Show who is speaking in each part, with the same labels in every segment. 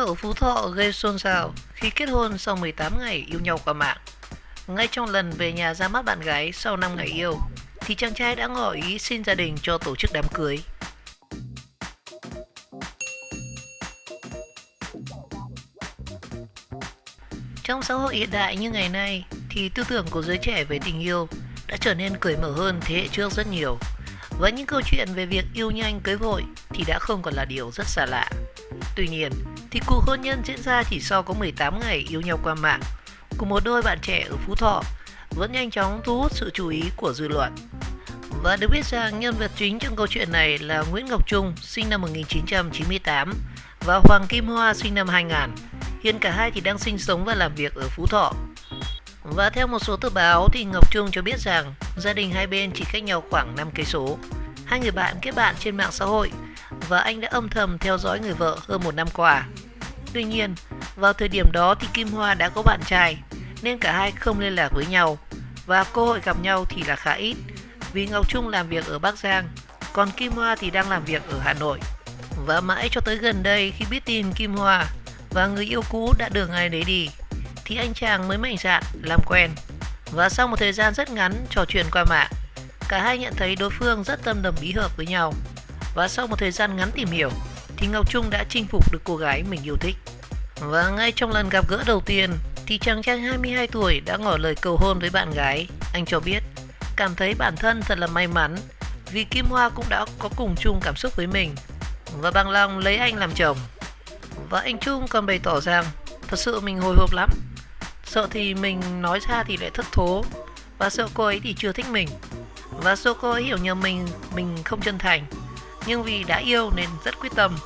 Speaker 1: ở Phú Thọ gây xôn xao khi kết hôn sau 18 ngày yêu nhau qua mạng. Ngay trong lần về nhà ra mắt bạn gái sau 5 ngày yêu, thì chàng trai đã ngỏ ý xin gia đình cho tổ chức đám cưới. Trong xã hội hiện đại như ngày nay, thì tư tưởng của giới trẻ về tình yêu đã trở nên cởi mở hơn thế hệ trước rất nhiều. Và những câu chuyện về việc yêu nhanh cưới vội thì đã không còn là điều rất xa lạ. Tuy nhiên, thì cuộc hôn nhân diễn ra chỉ sau có 18 ngày yêu nhau qua mạng của một đôi bạn trẻ ở Phú Thọ vẫn nhanh chóng thu hút sự chú ý của dư luận. Và được biết rằng nhân vật chính trong câu chuyện này là Nguyễn Ngọc Trung sinh năm 1998 và Hoàng Kim Hoa sinh năm 2000. Hiện cả hai thì đang sinh sống và làm việc ở Phú Thọ. Và theo một số tờ báo thì Ngọc Trung cho biết rằng gia đình hai bên chỉ cách nhau khoảng 5 cây số. Hai người bạn kết bạn trên mạng xã hội và anh đã âm thầm theo dõi người vợ hơn một năm qua. Tuy nhiên, vào thời điểm đó thì Kim Hoa đã có bạn trai nên cả hai không liên lạc với nhau và cơ hội gặp nhau thì là khá ít vì Ngọc Trung làm việc ở Bắc Giang, còn Kim Hoa thì đang làm việc ở Hà Nội. Và mãi cho tới gần đây khi biết tin Kim Hoa và người yêu cũ đã đường ai nấy đi thì anh chàng mới mạnh dạn làm quen. Và sau một thời gian rất ngắn trò chuyện qua mạng, cả hai nhận thấy đối phương rất tâm đầu ý hợp với nhau. Và sau một thời gian ngắn tìm hiểu thì Ngọc Trung đã chinh phục được cô gái mình yêu thích. Và ngay trong lần gặp gỡ đầu tiên thì chàng trai 22 tuổi đã ngỏ lời cầu hôn với bạn gái. Anh cho biết cảm thấy bản thân thật là may mắn vì Kim Hoa cũng đã có cùng chung cảm xúc với mình và bằng lòng lấy anh làm chồng. Và anh Trung còn bày tỏ rằng thật sự mình hồi hộp lắm, sợ thì mình nói ra thì lại thất thố và sợ cô ấy thì chưa thích mình và sợ cô ấy hiểu nhầm mình không chân thành. Nhưng vì đã yêu nên rất quyết tâm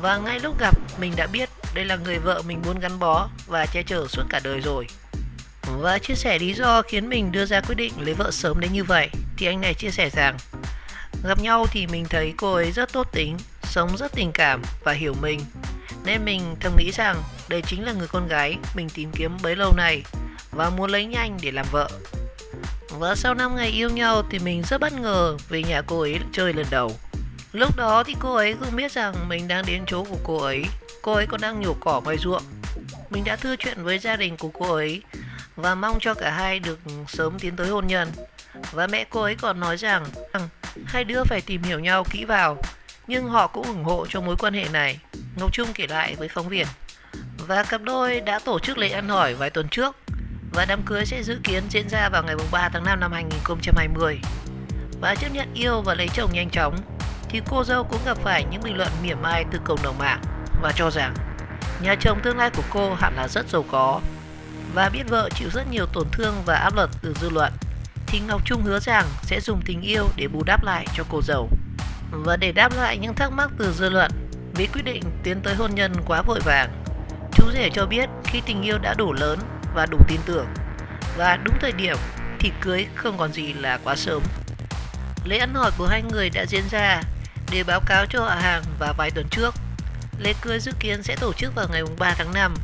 Speaker 1: và ngay lúc gặp mình đã biết đây là người vợ mình muốn gắn bó và che chở suốt cả đời rồi. Và chia sẻ lý do khiến mình đưa ra quyết định lấy vợ sớm đến như vậy thì anh này chia sẻ rằng gặp nhau thì mình thấy cô ấy rất tốt tính, sống rất tình cảm và hiểu mình, nên mình thầm nghĩ rằng đây chính là người con gái mình tìm kiếm bấy lâu nay và muốn lấy nhanh để làm vợ. Và sau 5 ngày yêu nhau thì mình rất bất ngờ về nhà cô ấy chơi lần đầu. Lúc đó thì cô ấy không biết rằng mình đang đến chỗ của cô ấy còn đang nhổ cỏ ngoài ruộng. Mình đã thưa chuyện với gia đình của cô ấy và mong cho cả hai được sớm tiến tới hôn nhân. Và mẹ cô ấy còn nói rằng hai đứa phải tìm hiểu nhau kỹ vào, nhưng họ cũng ủng hộ cho mối quan hệ này, Ngọc Trung kể lại với phóng viên. Và cặp đôi đã tổ chức lễ ăn hỏi vài tuần trước và đám cưới sẽ dự kiến diễn ra vào ngày 3 tháng 5 năm 2020. Và chấp nhận yêu và lấy chồng nhanh chóng thì cô dâu cũng gặp phải những bình luận mỉa mai từ cộng đồng mạng và cho rằng nhà chồng tương lai của cô hẳn là rất giàu có. Và biết vợ chịu rất nhiều tổn thương và áp lực từ dư luận thì Ngọc Trung hứa rằng sẽ dùng tình yêu để bù đắp lại cho cô dâu. Và để đáp lại những thắc mắc từ dư luận vì quyết định tiến tới hôn nhân quá vội vàng, chú rể cho biết khi tình yêu đã đủ lớn và đủ tin tưởng và đúng thời điểm thì cưới không còn gì là quá sớm. Lễ ăn hỏi của hai người đã diễn ra để báo cáo cho họ hàng và vài tuần trước. Lễ cưới dự kiến sẽ tổ chức vào ngày 3 tháng 5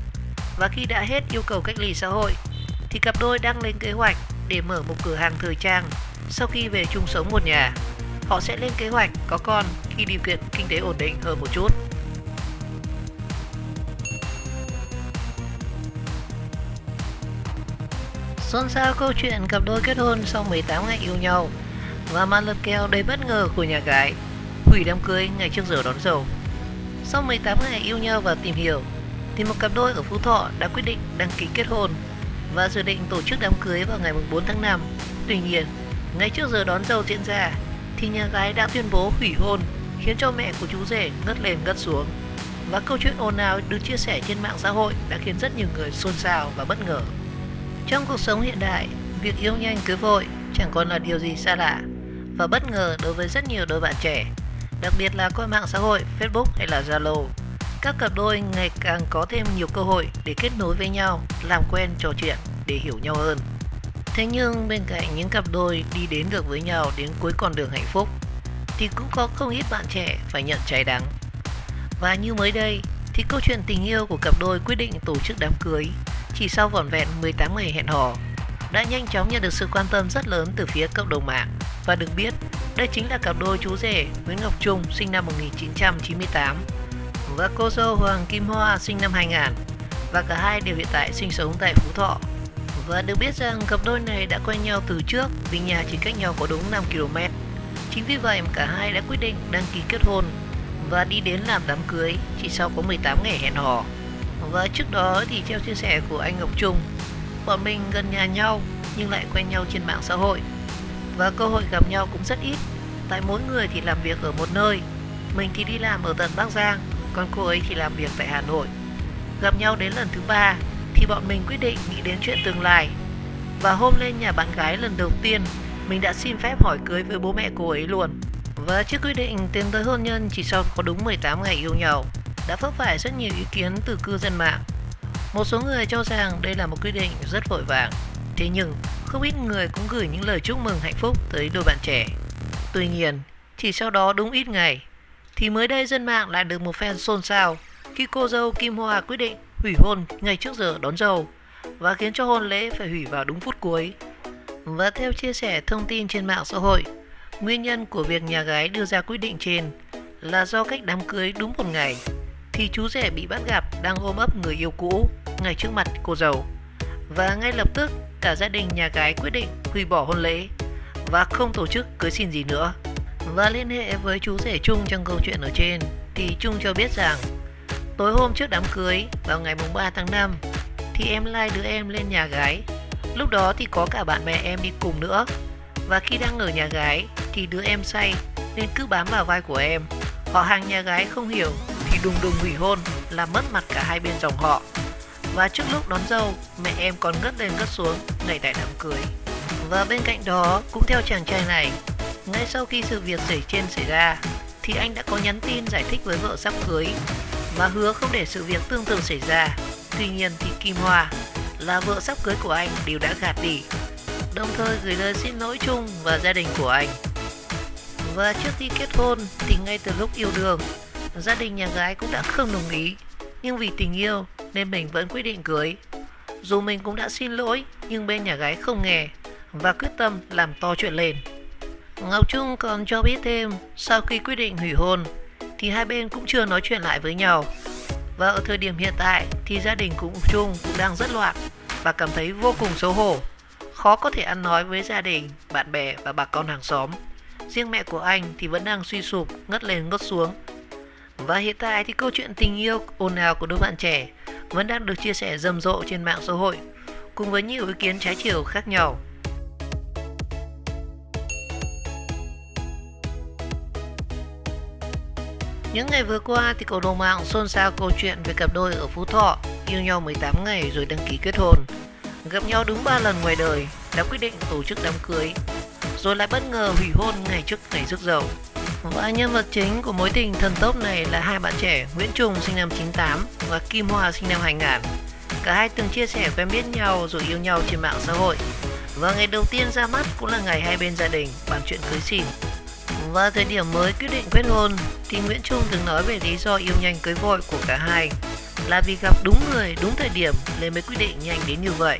Speaker 1: và khi đã hết yêu cầu cách ly xã hội thì cặp đôi đang lên kế hoạch để mở một cửa hàng thời trang sau khi về chung sống một nhà. Họ sẽ lên kế hoạch có con khi điều kiện kinh tế ổn định hơn một chút. Xôn xao câu chuyện cặp đôi kết hôn sau 18 ngày yêu nhau và màn lật kèo đầy bất ngờ của nhà gái hủy đám cưới ngày trước giờ đón dâu. Sau 18 ngày yêu nhau và tìm hiểu thì một cặp đôi ở Phú Thọ đã quyết định đăng ký kết hôn và dự định tổ chức đám cưới vào ngày 4 tháng 5. Tuy nhiên, ngay trước giờ đón dâu diễn ra thì nhà gái đã tuyên bố hủy hôn, khiến cho mẹ của chú rể ngất lên ngất xuống. Và câu chuyện ồn ào được chia sẻ trên mạng xã hội đã khiến rất nhiều người xôn xao và bất ngờ. Trong cuộc sống hiện đại, việc yêu nhanh cưới vội chẳng còn là điều gì xa lạ và bất ngờ đối với rất nhiều đôi bạn trẻ, đặc biệt là qua mạng xã hội Facebook hay là Zalo. Các cặp đôi ngày càng có thêm nhiều cơ hội để kết nối với nhau, làm quen, trò chuyện để hiểu nhau hơn. Thế nhưng bên cạnh những cặp đôi đi đến được với nhau đến cuối con đường hạnh phúc thì cũng có không ít bạn trẻ phải nhận trái đắng. Và như mới đây thì câu chuyện tình yêu của cặp đôi quyết định tổ chức đám cưới chỉ sau vỏn vẹn 18 ngày hẹn hò đã nhanh chóng nhận được sự quan tâm rất lớn từ phía cộng đồng mạng. Và được biết đây chính là cặp đôi chú rể Nguyễn Ngọc Trung sinh năm 1998 và cô dâu Hoàng Kim Hoa sinh năm 2000, và cả hai đều hiện tại sinh sống tại Phú Thọ. Và được biết rằng cặp đôi này đã quen nhau từ trước vì nhà chỉ cách nhau có đúng 5 km. Chính vì vậy mà cả hai đã quyết định đăng ký kết hôn và đi đến làm đám cưới chỉ sau có 18 ngày hẹn hò. Và trước đó thì theo chia sẻ của anh Ngọc Trung, bọn mình gần nhà nhau nhưng lại quen nhau trên mạng xã hội. Và cơ hội gặp nhau cũng rất ít, tại mỗi người thì làm việc ở một nơi. Mình thì đi làm ở tận Bắc Giang, còn cô ấy thì làm việc tại Hà Nội. Gặp nhau đến lần thứ 3 thì bọn mình quyết định nghĩ đến chuyện tương lai. Và hôm lên nhà bạn gái lần đầu tiên, mình đã xin phép hỏi cưới với bố mẹ cô ấy luôn. Và trước quyết định tiến tới hôn nhân chỉ sau có đúng 18 ngày yêu nhau, đã vấp phải rất nhiều ý kiến từ cư dân mạng. Một số người cho rằng đây là một quyết định rất vội vàng. Thế nhưng, không ít người cũng gửi những lời chúc mừng hạnh phúc tới đôi bạn trẻ. Tuy nhiên, chỉ sau đó đúng ít ngày, thì mới đây dân mạng lại được một phen xôn xao khi cô dâu Kim Hoa quyết định hủy hôn ngay trước giờ đón dâu và khiến cho hôn lễ phải hủy vào đúng phút cuối. Và theo chia sẻ thông tin trên mạng xã hội, nguyên nhân của việc nhà gái đưa ra quyết định trên là do cách đám cưới đúng một ngày thì chú rể bị bắt gặp đang ôm ấp người yêu cũ ngay trước mặt cô dâu. Và ngay lập tức cả gia đình nhà gái quyết định hủy bỏ hôn lễ và không tổ chức cưới xin gì nữa. Và liên hệ với chú rể Trung trong câu chuyện ở trên thì Trung cho biết rằng tối hôm trước đám cưới vào ngày 3 tháng 5 thì em lai đứa em lên nhà gái. Lúc đó thì có cả bạn bè em đi cùng nữa. Và khi đang ở nhà gái thì đứa em say nên cứ bám vào vai của em. Họ hàng nhà gái không hiểu thì đùng đùng hủy hôn làm mất mặt cả hai bên dòng họ. Và trước lúc đón dâu, mẹ em còn ngất lên ngất xuống ngay tại đám cưới. Và bên cạnh đó, cũng theo chàng trai này, ngay sau khi sự việc xảy ra thì anh đã có nhắn tin giải thích với vợ sắp cưới và hứa không để sự việc tương tự xảy ra. Tuy nhiên thì Kim Hoa là vợ sắp cưới của anh đều đã gạt đi, đồng thời gửi lời xin lỗi Trung và gia đình của anh. Và trước khi kết hôn thì ngay từ lúc yêu đương, gia đình nhà gái cũng đã không đồng ý, nhưng vì tình yêu nên mình vẫn quyết định cưới. Dù mình cũng đã xin lỗi nhưng bên nhà gái không nghe và quyết tâm làm to chuyện lên. Ngọc Trung còn cho biết thêm, sau khi quyết định hủy hôn thì hai bên cũng chưa nói chuyện lại với nhau. Và ở thời điểm hiện tại thì gia đình của Trung cũng đang rất loạn và cảm thấy vô cùng xấu hổ, khó có thể ăn nói với gia đình, bạn bè và bà con hàng xóm. Riêng mẹ của anh thì vẫn đang suy sụp, ngất lên ngất xuống. Và hiện tại thì câu chuyện tình yêu ồn ào của đôi bạn trẻ vẫn đang được chia sẻ rầm rộ trên mạng xã hội, cùng với nhiều ý kiến trái chiều khác nhau. Những ngày vừa qua thì cộng đồng mạng xôn xao câu chuyện về cặp đôi ở Phú Thọ yêu nhau 18 ngày rồi đăng ký kết hôn, gặp nhau đúng 3 lần ngoài đời, đã quyết định tổ chức đám cưới, rồi lại bất ngờ hủy hôn ngày trước ngày rước dâu. Và nhân vật chính của mối tình thần tốc này là hai bạn trẻ Nguyễn Trung sinh năm 98 và Kim Hoa sinh năm 2000. Cả hai từng chia sẻ quen biết nhau rồi yêu nhau trên mạng xã hội. Và ngày đầu tiên ra mắt cũng là ngày hai bên gia đình bàn chuyện cưới xin. Và thời điểm mới quyết định kết hôn thì Nguyễn Trung từng nói về lý do yêu nhanh cưới vội của cả hai là vì gặp đúng người, đúng thời điểm nên mới quyết định nhanh đến như vậy.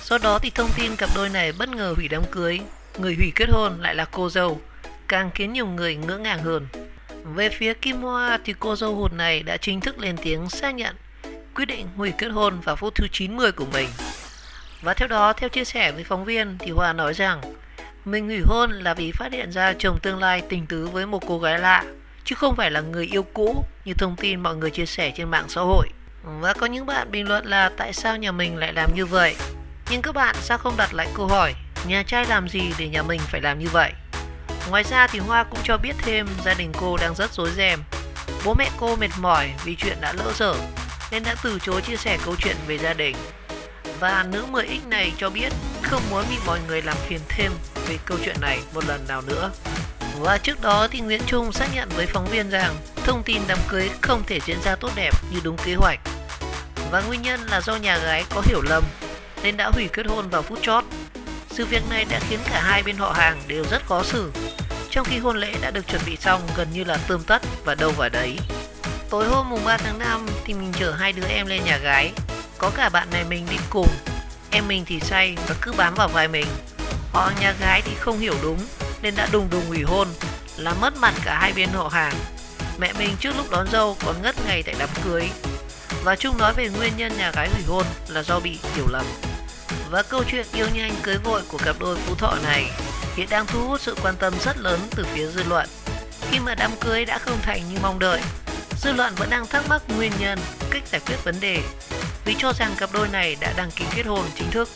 Speaker 1: Sau đó thì thông tin cặp đôi này bất ngờ hủy đám cưới, người hủy kết hôn lại là cô dâu, càng khiến nhiều người ngỡ ngàng hơn. Về phía Kim Hoa thì cô dâu hụt này đã chính thức lên tiếng xác nhận quyết định hủy kết hôn vào phút thứ 90 của mình. Và theo đó, theo chia sẻ với phóng viên thì Hoa nói rằng mình hủy hôn là vì phát hiện ra chồng tương lai tình tứ với một cô gái lạ, chứ không phải là người yêu cũ như thông tin mọi người chia sẻ trên mạng xã hội. Và có những bạn bình luận là tại sao nhà mình lại làm như vậy. Nhưng các bạn sao không đặt lại câu hỏi nhà trai làm gì để nhà mình phải làm như vậy. Ngoài ra thì Hoa cũng cho biết thêm gia đình cô đang rất rối ren. Bố mẹ cô mệt mỏi vì chuyện đã lỡ dở nên đã từ chối chia sẻ câu chuyện về gia đình. Và nữ 10X này cho biết không muốn bị mọi người làm phiền thêm về câu chuyện này một lần nào nữa. Và trước đó thì Nguyễn Trung xác nhận với phóng viên rằng thông tin đám cưới không thể diễn ra tốt đẹp như đúng kế hoạch. Và nguyên nhân là do nhà gái có hiểu lầm nên đã hủy kết hôn vào phút chót. Sự việc này đã khiến cả hai bên họ hàng đều rất khó xử, trong khi hôn lễ đã được chuẩn bị xong gần như là tươm tất và đâu vào đấy. Tối hôm mùng 3 tháng 5 thì mình chở hai đứa em lên nhà gái. Có cả bạn này mình đi cùng. Em mình thì say và cứ bám vào vai mình. Họ nhà gái thì không hiểu đúng nên đã đùng đùng hủy hôn, làm mất mặt cả hai bên họ hàng. Mẹ mình trước lúc đón dâu còn ngất ngây tại đám cưới. Và Trung nói về nguyên nhân nhà gái hủy hôn là do bị hiểu lầm. Và câu chuyện yêu nhanh cưới vội của cặp đôi Phú Thọ này hiện đang thu hút sự quan tâm rất lớn từ phía dư luận. Khi mà đám cưới đã không thành như mong đợi, dư luận vẫn đang thắc mắc nguyên nhân, cách giải quyết vấn đề, vì cho rằng cặp đôi này đã đăng ký kết hôn chính thức.